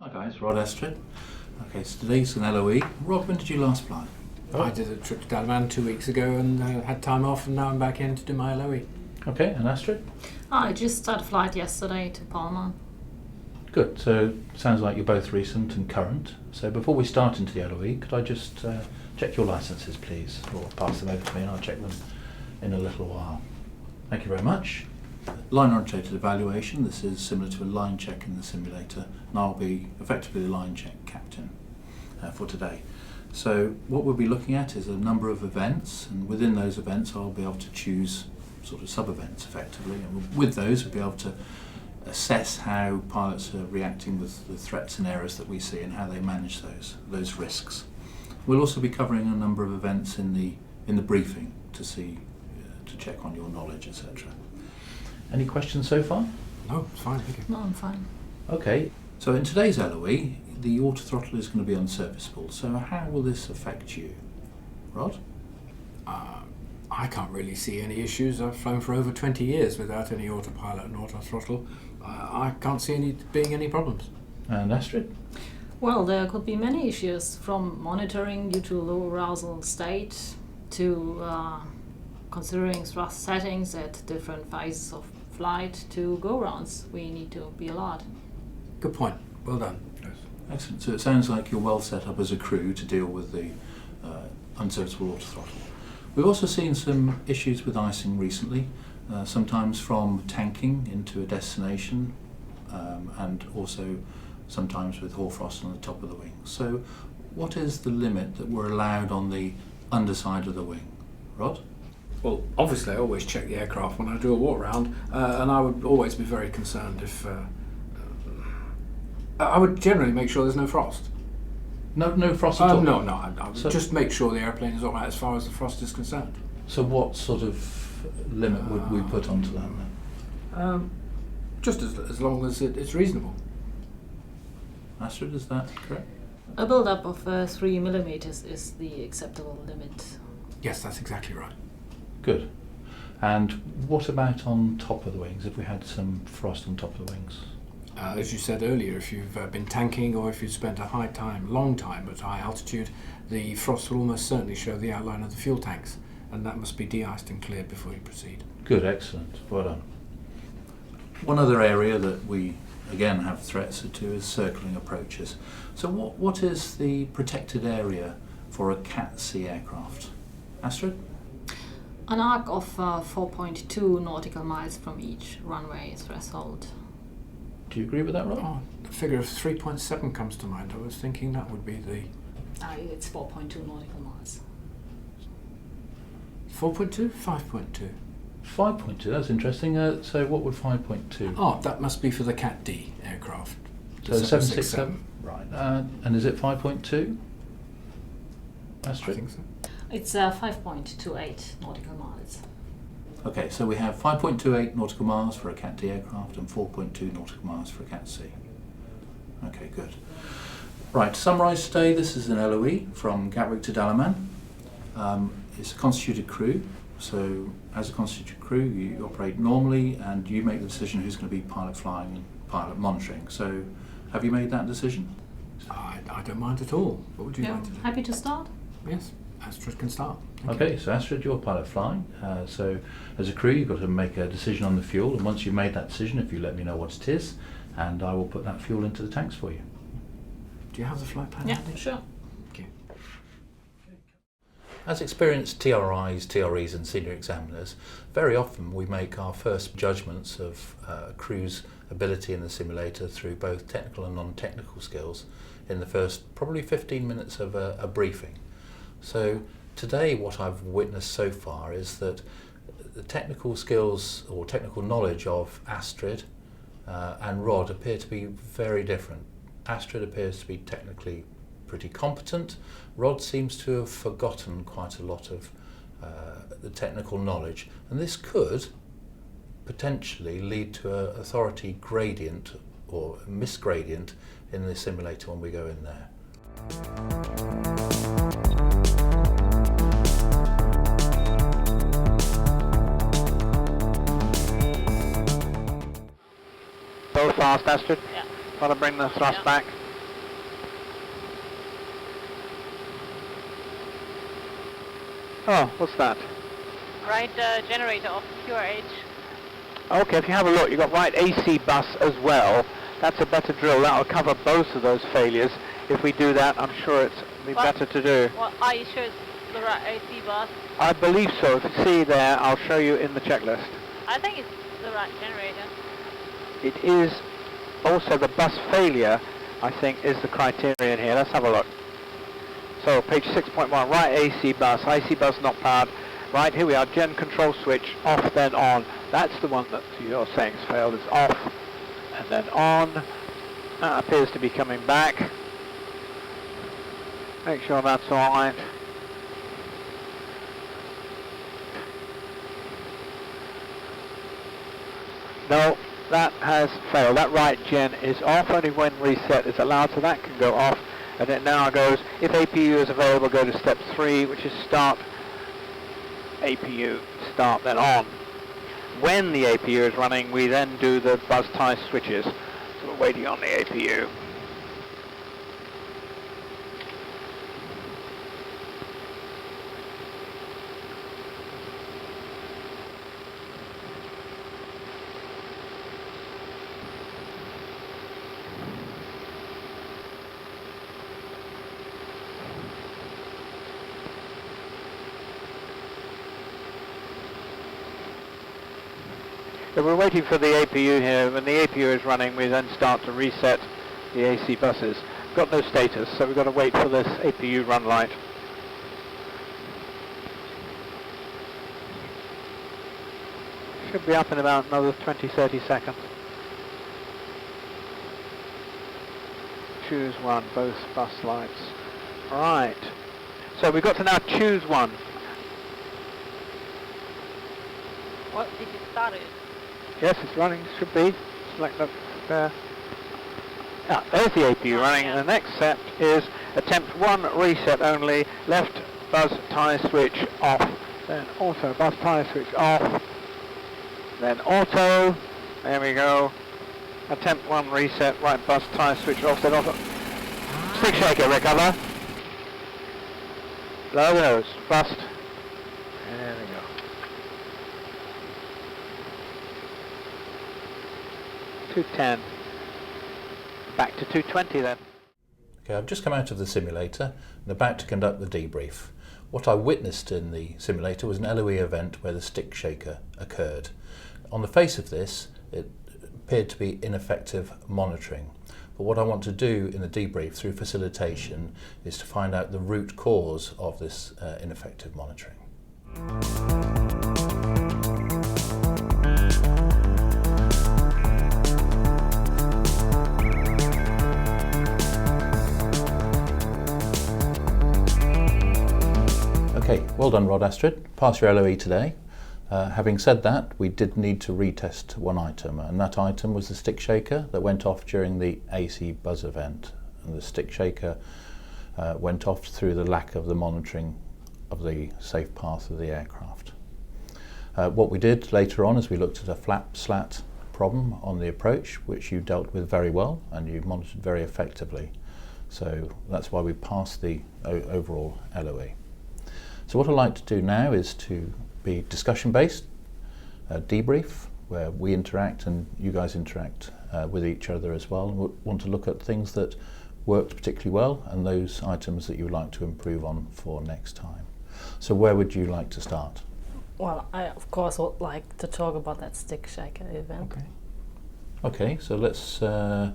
Hi guys, Rod Astrid. Okay, so today's an LOE. Rod, when did you last fly? I did a trip to Dalaman 2 weeks ago and had time off, and now I'm back in to do my LOE. Okay, and Astrid? I just started a flight yesterday to Palma. Good, so sounds like you're both recent and current. So before we start into the LOE, could I just check your licences please, or pass them over to me and I'll check them in a little while. Thank you very much. Line Orientated Evaluation, this is similar to a line check in the simulator, and I'll be effectively the line check captain for today. So what we'll be looking at is a number of events, and within those events I'll be able to choose sort of sub-events effectively, and with those we'll be able to assess how pilots are reacting with the threats and errors that we see and how they manage those risks. We'll also be covering a number of events in the briefing to see to check on your knowledge, etc. Any questions so far? No, it's fine, thank you. No, I'm fine. Okay, so in today's LOE, the auto throttle is going to be unserviceable. So how will this affect you? Rod? I can't really see any issues. I've flown for over 20 years without any autopilot and auto throttle. I can't see being any problems. And Astrid? Well, there could be many issues, from monitoring due to low arousal state to considering thrust settings at different phases of flight to go-rounds. We need to be alert. Good point. Well done. Yes. Excellent. So it sounds like you're well set up as a crew to deal with the unserviceable auto throttle. We've also seen some issues with icing recently, sometimes from tanking into a destination and also sometimes with hoarfrost on the top of the wing. So what is the limit that we're allowed on the underside of the wing? Rod? Well, obviously I always check the aircraft when I do a walk round, and I would always be very concerned if... I would generally make sure there's no frost. No frost at all? No, I would just make sure the airplane is alright as far as the frost is concerned. So what sort of limit would we put onto that then? Just as long as it's reasonable. Astrid, is that correct? A build-up of 3 millimeters is the acceptable limit. Yes, that's exactly right. Good. And what about on top of the wings, if we had some frost on top of the wings? As you said earlier, if you've been tanking or if you've spent a long time at high altitude, the frost will almost certainly show the outline of the fuel tanks, and that must be de-iced and cleared before you proceed. Good, excellent. Well done. One other area that we again have threats to is circling approaches. So what is the protected area for a Cat C aircraft? Astrid? An arc of 4.2 nautical miles from each runway threshold. Do you agree with that, Rod? Oh, the figure of 3.7 comes to mind. I was thinking that would be the... It's 4.2 nautical miles. 4.2? 5.2? 5.2, that's interesting. So what would 5.2? Oh, that must be for the Cat D aircraft. So 767. Right. And is it 5.2? Astrid? I think so. It's 5.28 nautical miles. Okay, so we have 5.28 nautical miles for a Cat D aircraft and 4.2 nautical miles for a Cat C. Okay, good. Right, to summarise today, this is an LOE from Gatwick to Dalaman. It's a constituted crew, so as a constituted crew you operate normally and you make the decision who's going to be pilot flying and pilot monitoring. So have you made that decision? I don't mind at all. What would you like to do? Happy to start? Yes, Astrid can start. Okay, so Astrid, you're pilot flying. So as a crew, you've got to make a decision on the fuel, and once you've made that decision, if you let me know what it is, and I will put that fuel into the tanks for you. Do you have the flight plan? Yeah, handy? sure. Thank you. As experienced TRIs, TREs and senior examiners, very often we make our first judgments of a crew's ability in the simulator through both technical and non-technical skills in the first probably 15 minutes of a briefing. So today what I've witnessed so far is that the technical skills or technical knowledge of Astrid and Rod appear to be very different. Astrid appears to be technically pretty competent. Rod seems to have forgotten quite a lot of the technical knowledge, and this could potentially lead to an authority gradient or misgradient in the simulator when we go in there. Go fast, Astrid. Yeah. Got to bring the thrust back. Oh, what's that? Right generator of QRH. Okay, if you have a look, you've got right AC bus as well. That's a better drill. That'll cover both of those failures. If we do that, I'm sure it's be better to do. Well, are you sure it's the right AC bus? I believe so. If you see there, I'll show you in the checklist. I think it's the right generator. It is also the bus failure, I think, is the criterion here. Let's have a look. So page 6.1, right AC bus not powered. Right, here we are, gen control switch, off then on. That's the one that you're saying has failed. It's off and then on. That appears to be coming back. Make sure that's all right. No, that has failed. That right gen is off. Only when reset is allowed, so that can go off. And it now goes, if APU is available, go to step 3, which is start APU, start then on. When the APU is running, we then do the buzz tie switches. So we're waiting on the APU. So we're waiting for the APU here. When the APU is running, we then start to reset the AC buses. Got no status, so we've got to wait for this APU run light. Should be up in about another 20-30 seconds. Choose one, both bus lights. Right. So we've got to now choose one. What did you start it? Yes, it's running, should be. Select that there. Ah, there's the APU running, and the next step is attempt 1 reset only, left buzz tie switch off, then auto buzz tie switch off, then auto, there we go, attempt 1 reset, right buzz tie switch off, then auto, stick shaker recover, lower the nose, bust, there we go. .210, back to 220 then. Okay, I've just come out of the simulator and about to conduct the debrief. What I witnessed in the simulator was an LOE event where the stick shaker occurred. On the face of this, it appeared to be ineffective monitoring. But what I want to do in the debrief through facilitation is to find out the root cause of this ineffective monitoring. Okay, well done Rod Astrid, pass your LOE today. Having said that, we did need to retest one item, and that item was the stick shaker that went off during the AC buzz event. And the stick shaker went off through the lack of the monitoring of the safe path of the aircraft. What we did later on is we looked at a flap slat problem on the approach, which you dealt with very well and you monitored very effectively. So that's why we passed the overall LOE. So what I'd like to do now is to be discussion based, debrief, where we interact and you guys interact with each other as well. And we want to look at things that worked particularly well and those items that you would like to improve on for next time. So where would you like to start? Well, I of course would like to talk about that stick shaker event. Okay, so let's go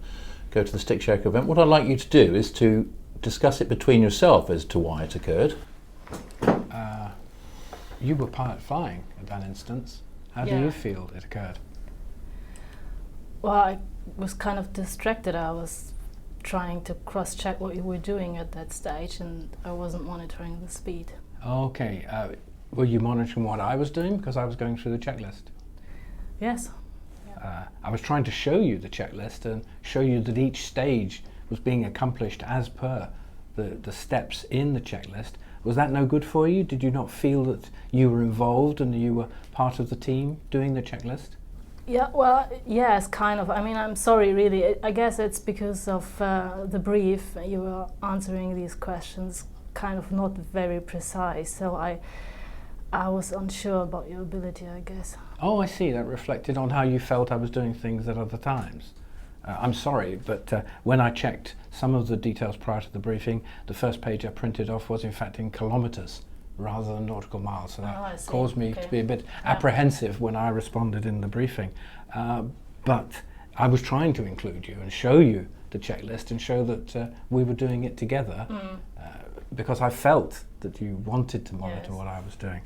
to the stick shaker event. What I'd like you to do is to discuss it between yourself as to why it occurred. You were pilot flying at that instance. How do you feel it occurred? Well, I was kind of distracted. I was trying to cross-check what you were doing at that stage and I wasn't monitoring the speed. Okay, were you monitoring what I was doing? Because I was going through the checklist. Yes. I was trying to show you the checklist and show you that each stage was being accomplished as per the steps in the checklist. Was that no good for you? Did you not feel that you were involved and you were part of the team doing the checklist? Yeah, well, yes, kind of. I mean, I'm sorry, really. I guess it's because of the brief. You were answering these questions kind of not very precise. So I was unsure about your ability, I guess. Oh, I see. That reflected on how you felt I was doing things at other times. I'm sorry, but when I checked some of the details prior to the briefing, the first page I printed off was in fact in kilometres rather than nautical miles, so I that see. caused me to be a bit apprehensive when I responded in the briefing. But I was trying to include you and show you the checklist and show that we were doing it together because I felt that you wanted to monitor what I was doing.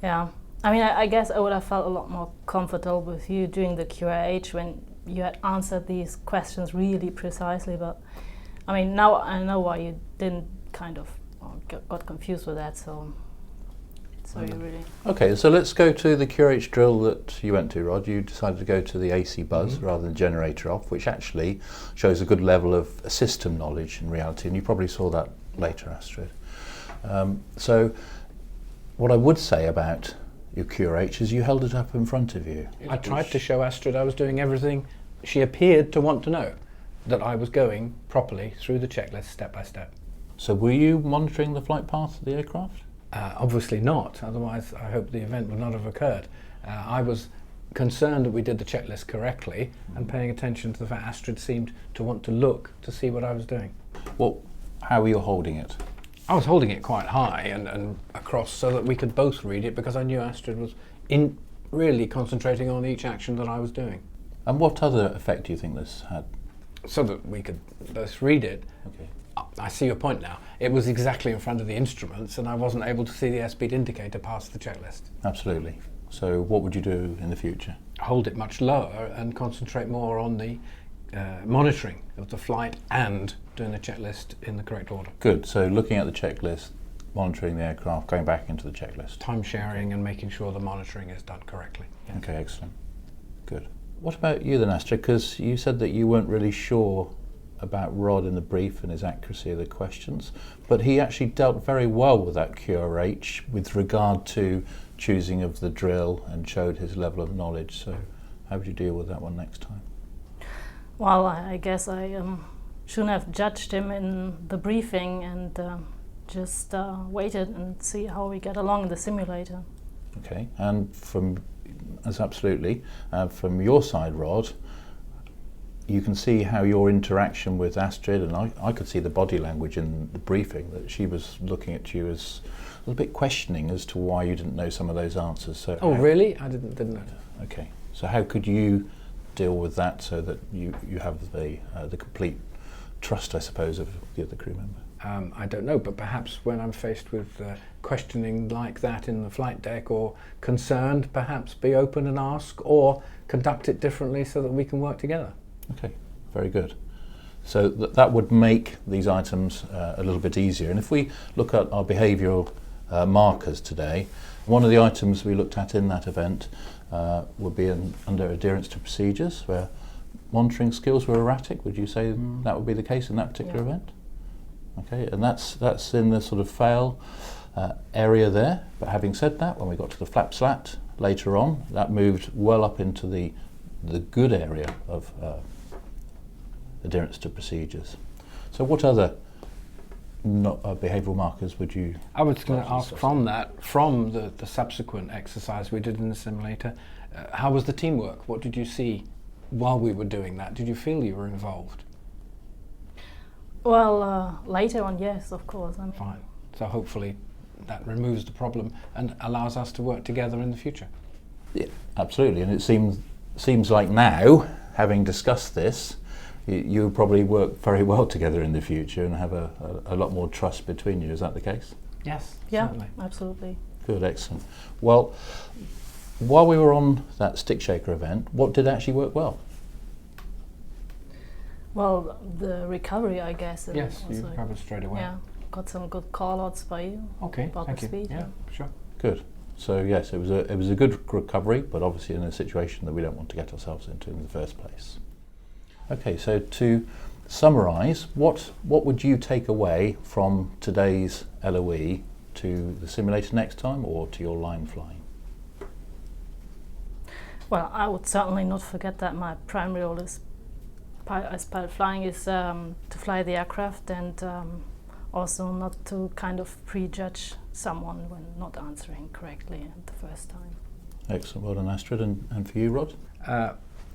Yeah, I mean, I guess I would have felt a lot more comfortable with you doing the QRH when you had answered these questions really precisely, but I mean, now I know why you didn't kind of got confused with that, so you really... Okay, so let's go to the QRH drill that you went to, Rod. You decided to go to the AC buzz rather than generator off, which actually shows a good level of system knowledge in reality, and you probably saw that later, Astrid. So what I would say about your QRH is you held it up in front of you. I tried to show Astrid I was doing everything she appeared to want to know, that I was going properly through the checklist step by step. So were you monitoring the flight path of the aircraft? Obviously not, otherwise I hope the event would not have occurred. I was concerned that we did the checklist correctly and paying attention to the fact Astrid seemed to want to look to see what I was doing. Well, how were you holding it? I was holding it quite high and across so that we could both read it because I knew Astrid was really concentrating on each action that I was doing. And what other effect do you think this had? So that we could both read it. Okay. I see your point now. It was exactly in front of the instruments and I wasn't able to see the airspeed indicator past the checklist. Absolutely. So what would you do in the future? Hold it much lower and concentrate more on the monitoring of the flight and doing the checklist in the correct order. Good. So looking at the checklist, monitoring the aircraft, going back into the checklist. Time sharing and making sure the monitoring is done correctly. Yeah. Okay, excellent. Good. What about you then, Astrid? Because you said that you weren't really sure about Rod in the brief and his accuracy of the questions, but he actually dealt very well with that QRH with regard to choosing of the drill and showed his level of knowledge. So how would you deal with that one next time? Well, I guess I shouldn't have judged him in the briefing and just waited and see how we get along in the simulator. Okay, and from your side, Rod, you can see how your interaction with Astrid, and I could see the body language in the briefing, that she was looking at you as a little bit questioning as to why you didn't know some of those answers. So Really? I didn't know. Okay, so how could you deal with that so that you have the complete trust, I suppose, of the other crew member? I don't know, but perhaps when I'm faced with questioning like that in the flight deck or concerned, perhaps be open and ask or conduct it differently so that we can work together. Okay, very good. So that would make these items a little bit easier. And if we look at our behavioural markers today, one of the items we looked at in that event would be under adherence to procedures, where monitoring skills were erratic. Would you say that would be the case in that particular event? Okay, and that's in the sort of fail area there. But having said that, when we got to the flap slat later on, that moved well up into the good area of adherence to procedures. So what other behavioural markers would you... I was going to ask from the subsequent exercise we did in the simulator, how was the teamwork? What did you see while we were doing that? Did you feel you were involved? Well, later on, yes, of course. I mean, Fine. So hopefully that removes the problem and allows us to work together in the future. Yeah, absolutely. And it seems like now, having discussed this, you would probably work very well together in the future and have a lot more trust between you. Is that the case? Yes, yeah, certainly. Absolutely. Good, excellent. Well, while we were on that stick shaker event, what did actually work well? Well, the recovery, I guess. Yes, you recovered straight away. Yeah, got some good call-outs by you. Okay, about thank the you. speed. Yeah, sure. Good. So yes, it was a good recovery, but obviously in a situation that we don't want to get ourselves into in the first place. Okay, so to summarise, what would you take away from today's LOE to the simulator next time, or to your line flying? Well, I would certainly not forget that my primary role as pilot flying is to fly the aircraft, and also not to kind of prejudge someone when not answering correctly the first time. Excellent, well done Astrid. And for you, Rod?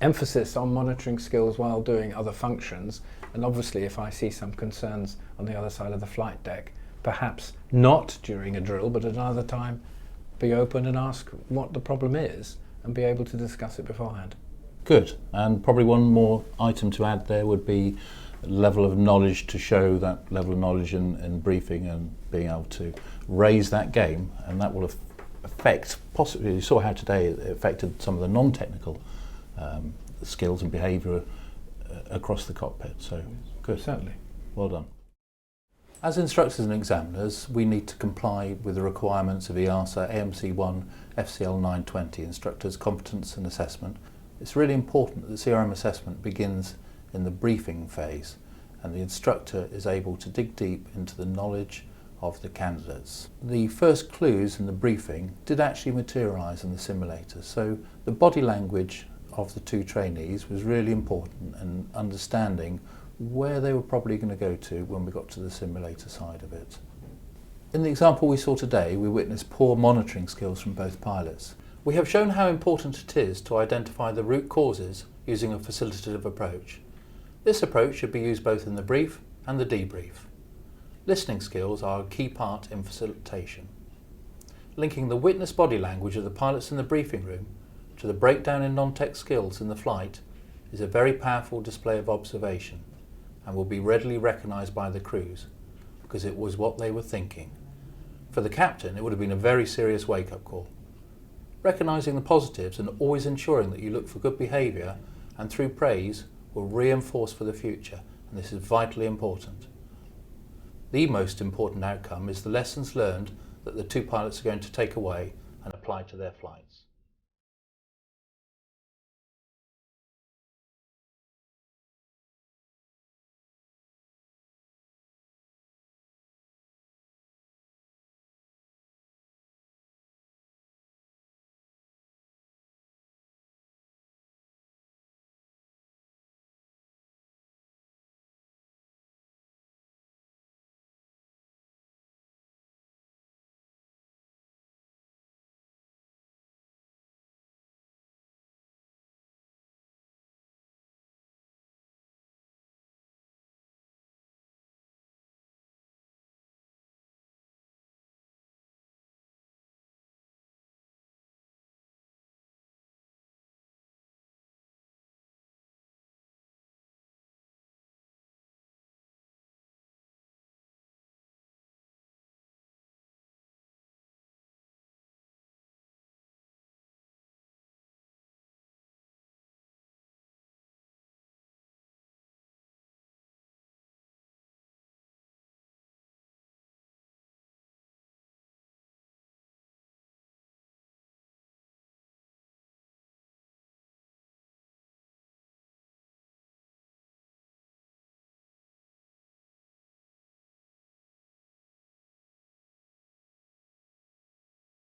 Emphasis on monitoring skills while doing other functions, and obviously if I see some concerns on the other side of the flight deck, perhaps not during a drill but at another time, be open and ask what the problem is and be able to discuss it beforehand. Good, and probably one more item to add there would be level of knowledge, to show that level of knowledge in briefing and being able to raise that game, and that will affect, possibly, you saw how today it affected some of the non-technical skills and behaviour across the cockpit, so good. Certainly. Well done. As instructors and examiners, we need to comply with the requirements of EASA AMC1 FCL 920, Instructors Competence and Assessment. It's really important that the CRM assessment begins in the briefing phase and the instructor is able to dig deep into the knowledge of the candidates. The first clues in the briefing did actually materialise in the simulator, so the body language of the two trainees was really important in understanding where they were probably going to go to when we got to the simulator side of it. In the example we saw today, we witnessed poor monitoring skills from both pilots. We have shown how important it is to identify the root causes using a facilitative approach. This approach should be used both in the brief and the debrief. Listening skills are a key part in facilitation. Linking the witness body language of the pilots in the briefing room to the breakdown in non-tech skills in the flight is a very powerful display of observation and will be readily recognised by the crews because it was what they were thinking. For the captain, it would have been a very serious wake-up call. Recognising the positives and always ensuring that you look for good behaviour and through praise will reinforce for the future, and this is vitally important. The most important outcome is the lessons learned that the two pilots are going to take away and apply to their flights.